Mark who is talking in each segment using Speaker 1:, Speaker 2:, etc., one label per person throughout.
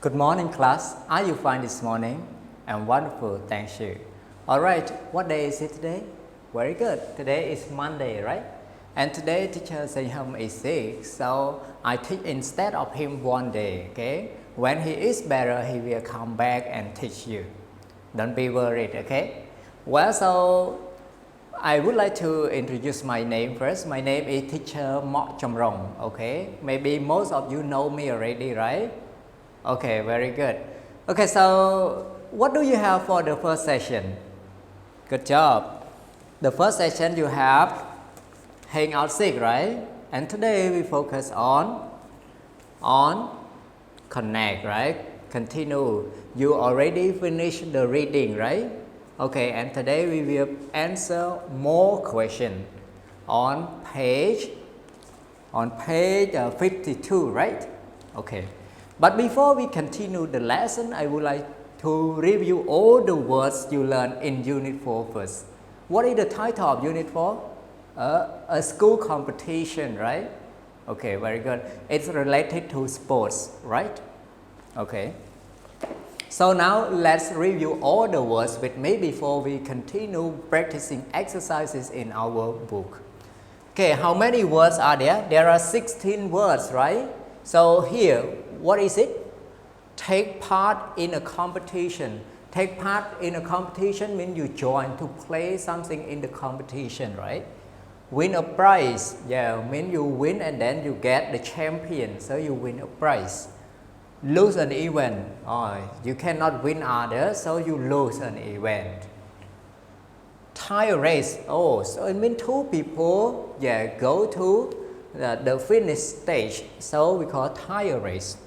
Speaker 1: Good morning, class. Are you fine this morning? I'm wonderful, thank you. All right, what day is it today? Very good. Today is Monday, right? And today teacher say him is sick, so I teach instead of him one day, okay? When he is better, he will come back and teach you. Don't be worried, okay? Well, so I would like to introduce my name first. My name is teacher Mok Chamrong, okay? Maybe most of you know me already, right? Okay, very good. Okay, so what do you have for the first session? Good job. The first session you have hang out sick, right? And today we focus on connect, right? Continue. You already finished the reading, right? Okay, and today we will answer more questions on page 52, right? Okay. But before we continue the lesson, I would like to review all the words you learned in Unit 4 first. What is the title of Unit 4? A school competition, right? Okay, very good. It's related to sports, right? Okay. So now let's review all the words with me before we continue practicing exercises in our book. Okay, how many words are there? There are 16 words, right? So here, what is it? Take part in a competition. Take part in a competition means you join to play something in the competition, right? Win a prize, yeah, means you win and then you get the champion, so you win a prize. Lose an event, you cannot win others, so you lose an event. Tie a race, so it means two people, go to the finish stage, so we call tie a race.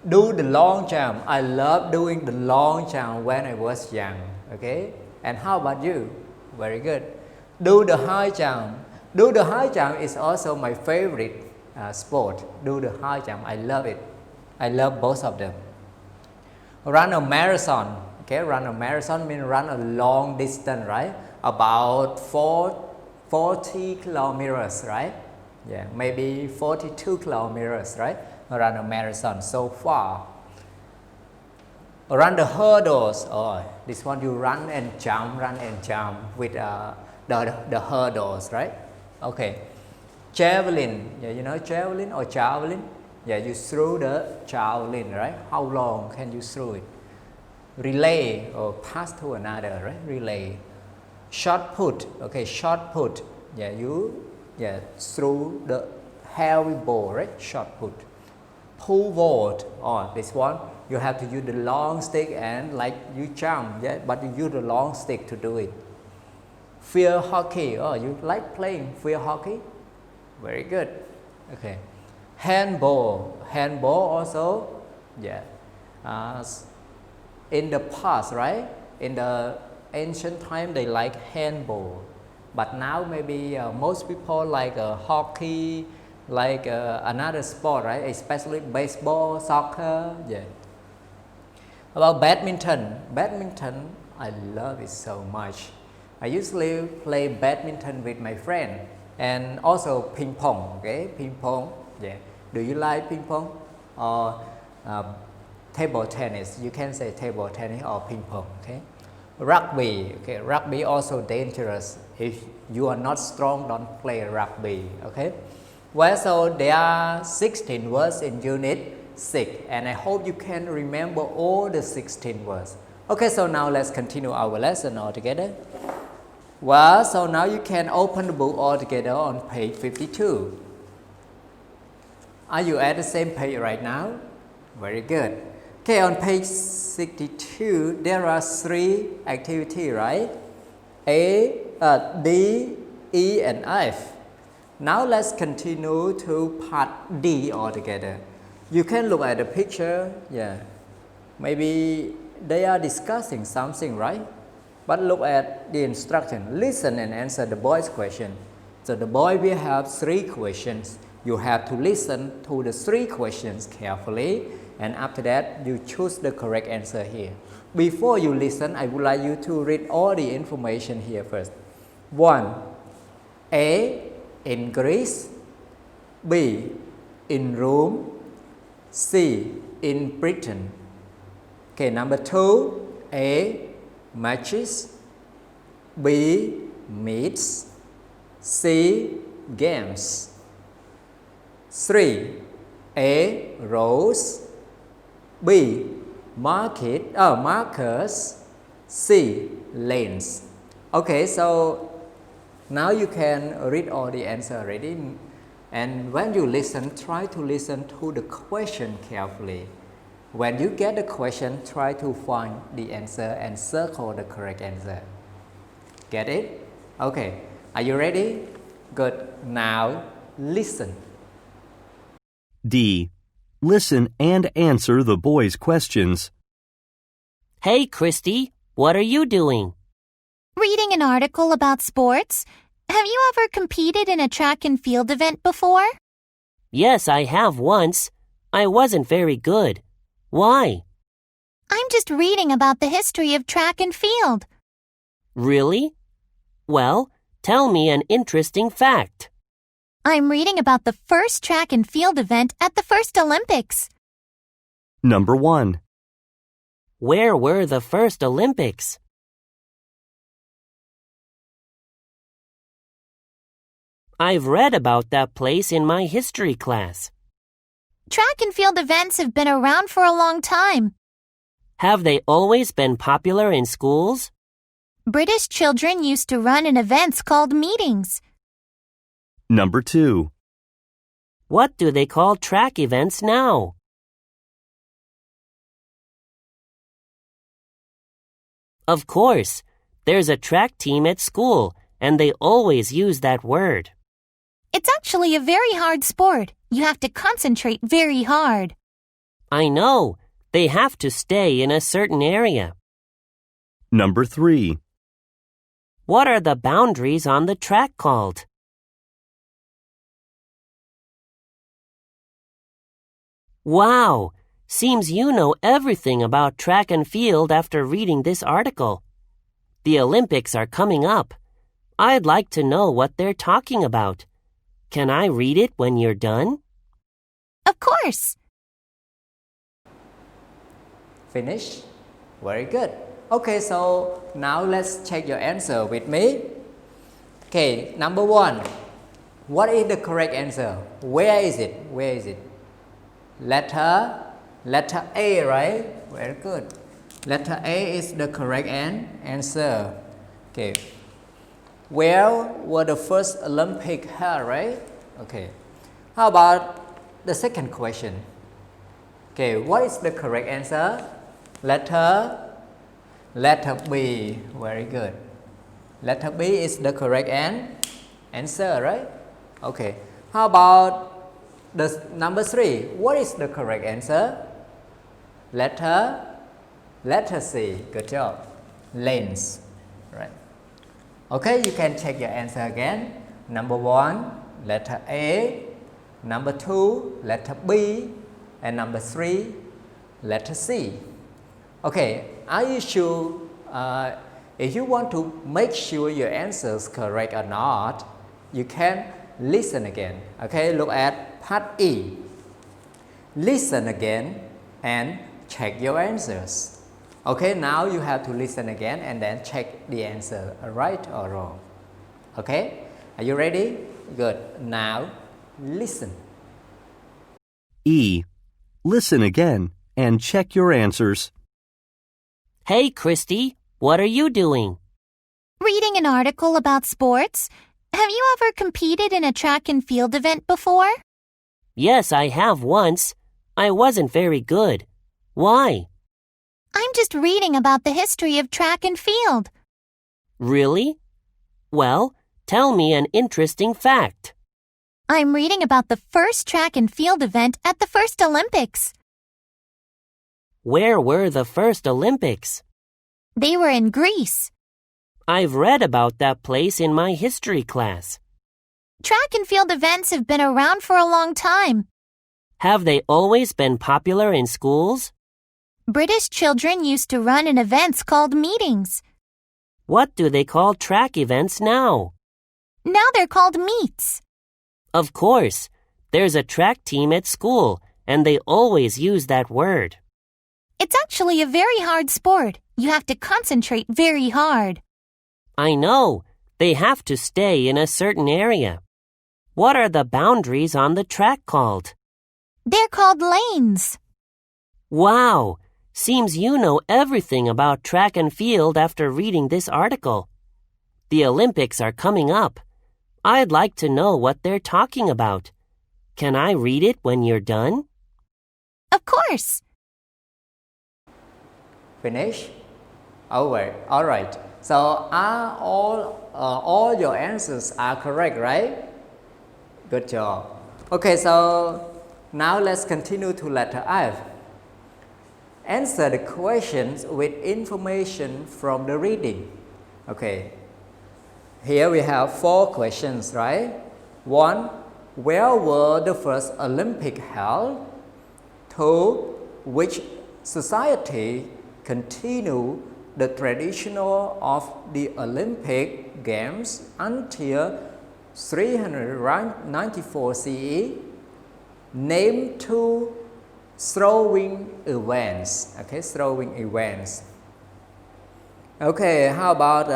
Speaker 1: Do the long jump. I love doing the long jump when I was young, okay? And how about you? Very good. Do the high jump. Do the high jump is also my favorite sport. Do the high jump, I love it. I love both of them. Run a marathon, okay? Run a marathon means run a long distance, right? About 40 kilometers, right? Yeah, maybe 42 kilometers, right? Run a marathon so far. Run the hurdles. This one you run and jump with the hurdles, right? Okay. Javelin. Yeah, you know javelin or javelin? Yeah, you throw the javelin, right? How long can you throw it? Relay or pass to another, right? Relay. Shot put. Okay, shot put. Yeah, you throw the heavy ball, right? Shot put. Pole vault, this one you have to use the long stick and like you jump, but you use the long stick to do it. Field hockey, you like playing field hockey? Very good. Okay. Handball also, in the past, right? In the ancient time they like handball, but now maybe most people like hockey, like another sport, right? Especially baseball, soccer, About badminton. Badminton, I love it so much. I usually play badminton with my friend, and also ping pong, okay? Ping pong, Do you like ping pong or table tennis? You can say table tennis or ping pong, okay? Rugby, okay? Rugby also dangerous. If you are not strong, don't play rugby, okay? Well, so there are 16 words in Unit 6, and I hope you can remember all the 16 words. Okay, so now let's continue our lesson all together. Well, so now you can open the book all together on page 52. Are you at the same page right now? Very good. Okay, on page 62, there are 3 activities, right? A, D, E, and F. Now let's continue to part D altogether. You can look at the picture, maybe they are discussing something, right? But look at the instruction. Listen and answer the boy's question. So the boy will have 3 questions. You have to listen to the 3 questions carefully, and after that you choose the correct answer here. Before you listen, I would like you to read all the information here first. 1. A. In Greece. B. In Rome. C. In Britain. Okay, number 2. A. Matches. B. Meets. C. Games. 3. A. Rows. B. Markers. C. Lanes. Okay, so now you can read all the answer already. And when you listen, try to listen to the question carefully. When you get the question, try to find the answer and circle the correct answer. Get it? Okay. Are you ready? Good. Now, listen.
Speaker 2: D. Listen and answer the boys' questions.
Speaker 3: Hey, Christy, what are you doing?
Speaker 4: Reading an article about sports. Have you ever competed in a track and field event before?
Speaker 3: Yes, I have once. I wasn't very good. Why?
Speaker 4: I'm just reading about the history of track and field.
Speaker 3: Really? Well, tell me an interesting fact.
Speaker 4: I'm reading about the first track and field event at the first Olympics.
Speaker 2: Number 1.
Speaker 3: Where were the first Olympics? I've read about that place in my history class.
Speaker 4: Track and field events have been around for a long time.
Speaker 3: Have they always been popular in schools?
Speaker 4: British children used to run in events called meetings.
Speaker 2: Number 2.
Speaker 3: What do they call track events now? Of course, there's a track team at school, and they always use that word.
Speaker 4: It's actually a very hard sport. You have to concentrate very hard.
Speaker 3: I know. They have to stay in a certain area.
Speaker 2: Number 3.
Speaker 3: What are the boundaries on the track called? Wow! Seems you know everything about track and field after reading this article. The Olympics are coming up. I'd like to know what they're talking about. Can I read it when you're done?
Speaker 4: Of course.
Speaker 1: Finish? Very good. Okay, so now let's check your answer with me. Okay, number 1. What is the correct answer? Where is it? Where is it? Letter A, right? Very good. Letter A is the correct answer. Okay. Where were the first Olympics held, right? Okay. How about the second question? Okay, what is the correct answer? Letter B. Very good. Letter B is the correct answer, right? Okay. How about the number 3? What is the correct answer? Letter C. Good job. Lanes. Right. Okay, you can check your answer again. Number 1, letter A. Number 2, letter B. And number 3, letter C. Okay, are you sure? If you want to make sure your answer is correct or not, you can listen again. Okay, look at part E. Listen again and check your answers. Okay, now you have to listen again and then check the answer, right or wrong. Okay, are you ready? Good. Now, listen.
Speaker 2: E. Listen again and check your answers.
Speaker 3: Hey, Christy, what are you doing?
Speaker 4: Reading an article about sports. Have you ever competed in a track and field event before?
Speaker 3: Yes, I have once. I wasn't very good. Why?
Speaker 4: I'm just reading about the history of track and field.
Speaker 3: Really? Well, tell me an interesting fact.
Speaker 4: I'm reading about the first track and field event at the first Olympics.
Speaker 3: Where were the first Olympics?
Speaker 4: They were in Greece.
Speaker 3: I've read about that place in my history class.
Speaker 4: Track and field events have been around for a long time.
Speaker 3: Have they always been popular in schools?
Speaker 4: British children used to run in events called meetings.
Speaker 3: What do they call track events now?
Speaker 4: Now they're called meets.
Speaker 3: Of course, there's a track team at school, and they always use that word.
Speaker 4: It's actually a very hard sport. You have to concentrate very hard.
Speaker 3: I know. They have to stay in a certain area. What are the boundaries on the track called?
Speaker 4: They're called lanes.
Speaker 3: Wow! Seems you know everything about track and field after reading this article. The Olympics are coming up. I'd like to know what they're talking about. Can I read it when you're done?
Speaker 4: Of course.
Speaker 1: Finish? Over. All right. So are all your answers are correct, right? Good job. Okay, so now let's continue to letter F. Answer the questions with information from the reading. Okay. Here we have 4 questions, right? 1. Where were the first Olympics held? 2. Which society continued the tradition of the Olympic Games until 394 CE? Name 2 throwing events. Okay, throwing events. Okay, how about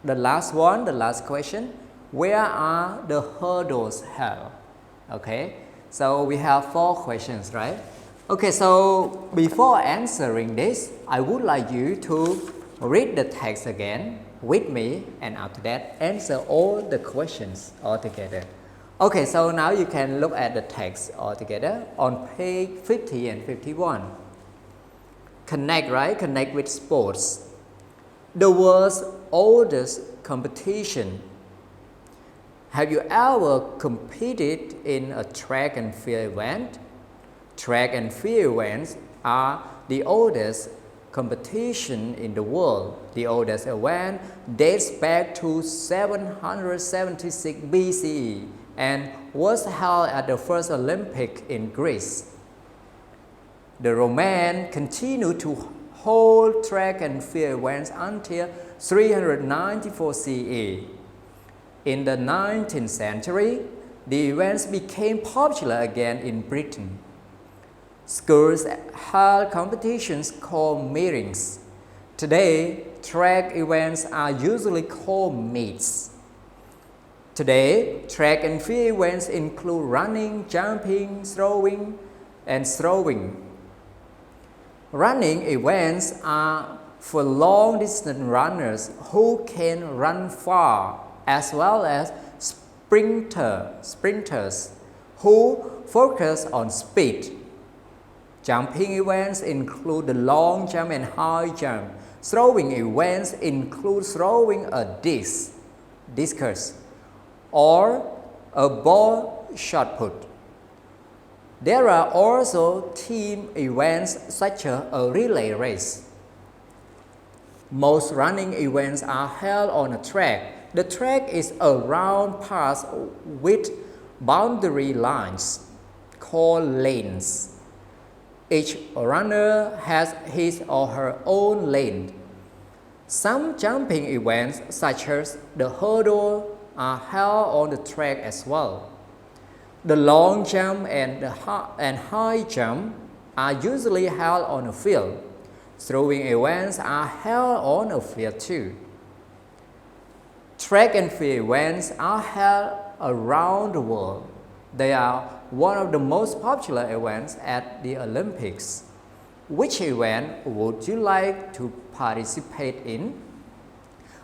Speaker 1: the last one, the last question? Where are the hurdles held? Okay, so we have 4 questions, right? Okay, so before answering this, I would like you to read the text again with me, and after that answer all the questions all together. Okay, so now you can look at the text all together on page 50 and 51. Connect, right? Connect with sports. The world's oldest competition. Have you ever competed in a track and field event? Track and field events are the oldest competition in the world. The oldest event dates back to 776 BCE and was held at the first Olympics in Greece. The Romans continued to hold track and field events until 394 CE. In the 19th century, the events became popular again in Britain. Schools held competitions called meetings. Today, track events are usually called meets. Today, track and field events include running, jumping, throwing, and throwing. Running events are for long-distance runners who can run far, as well as sprinters who focus on speed. Jumping events include the long jump and high jump. Throwing events include throwing a discus, or a ball shot put. There are also team events such as a relay race. Most running events are held on a track. The track is a round path with boundary lines called lanes. Each runner has his or her own lane. Some jumping events, such as the hurdle, are held on the track as well. The long jump and high jump are usually held on a field. Throwing events are held on a field too. Track and field events are held around the world. They are one of the most popular events at the Olympics. Which event would you like to participate in?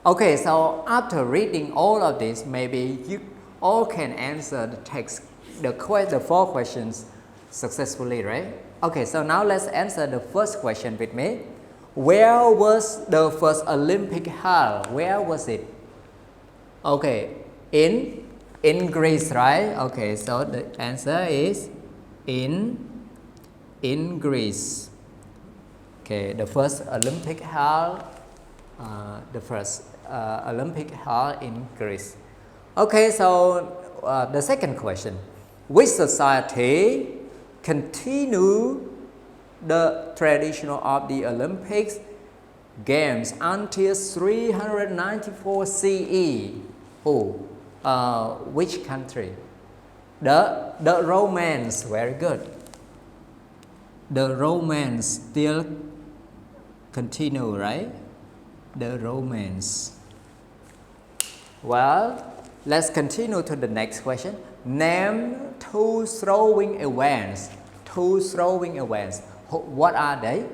Speaker 1: Okay, so after reading all of this, maybe you all can answer the text, the 4 questions successfully, right? Okay, so now let's answer the first question with me. Where was the first Olympic held? Where was it? Okay, in Greece, right? Okay, so the answer is in Greece. Okay, the first Olympic held, Olympic held in Greece. Okay, so the second question: which society continue the tradition of the Olympics Games until 394 CE? Which country? The Romans. Very good. The romance still continue, right? The romance. Well, let's continue to the next question. Name two throwing events. Two throwing events. What are they?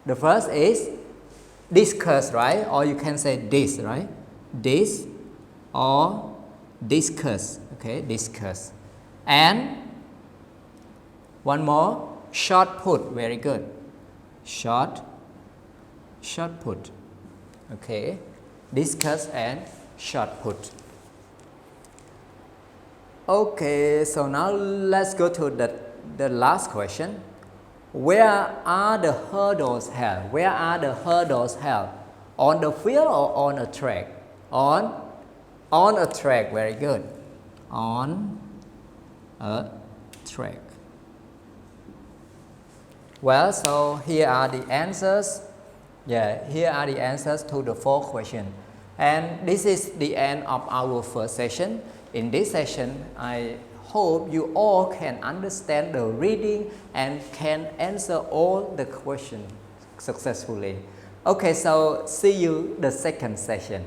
Speaker 1: The first is discuss, right? Or you can say this, right? This or discuss. Okay, discuss. And one more, shot put. Very good. Shot put. Okay, discuss and shot put. Okay, so now let's go to the last question. Where are the hurdles held? Where are the hurdles held? On the field or on a track? On a track. Very good. On a track. Well, so here are the answers. Yeah, here are the answers to the 4 questions. And this is the end of our first session. In this session, I hope you all can understand the reading and can answer all the questions successfully. Okay, so see you the second session.